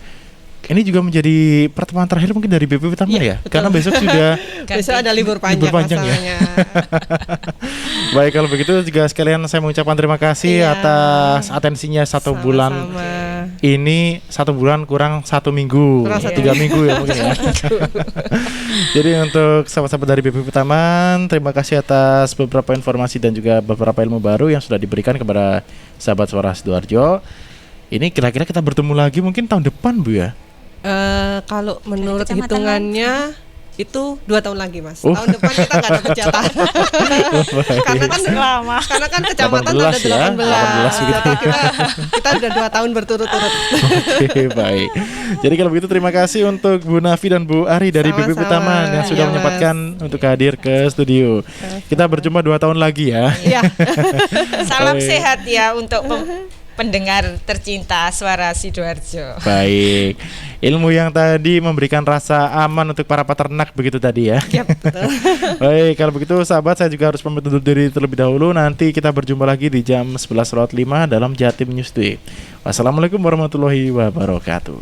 Ini juga menjadi pertemuan terakhir mungkin dari BPP Taman ya? Betul. Karena besok sudah besok ada libur panjang ya. Baik, kalau begitu juga sekalian saya mengucapkan terima kasih atas atensinya 1 bulan. Ini 1 bulan kurang 1 minggu, 3 minggu ya mungkin ya. Jadi untuk sahabat-sahabat dari BPP Taman, terima kasih atas beberapa informasi dan juga beberapa ilmu baru yang sudah diberikan kepada sahabat Suara Sidoarjo. Ini kira-kira kita bertemu lagi mungkin tahun depan Bu ya? Kalau menurut hitungannya itu 2 tahun lagi Mas. Tahun depan kita nggak dapat jatah. Karena kan kecamatan ada 18. Kita udah 2 tahun berturut-turut. Oke, baik. Jadi kalau begitu terima kasih untuk Bu Nafi dan Bu Ari dari BPP Taman yang sudah menyempatkan untuk hadir ke studio. Kita berjumpa 2 tahun lagi ya. Salam sehat ya untuk pendengar tercinta Suara Sidoarjo. Baik, ilmu yang tadi memberikan rasa aman untuk para peternak begitu tadi ya. Betul. Baik, kalau begitu sahabat, saya juga harus pamit undur diri terlebih dahulu. Nanti kita berjumpa lagi di jam 11.05 dalam Jatim News Day. Wassalamualaikum warahmatullahi wabarakatuh.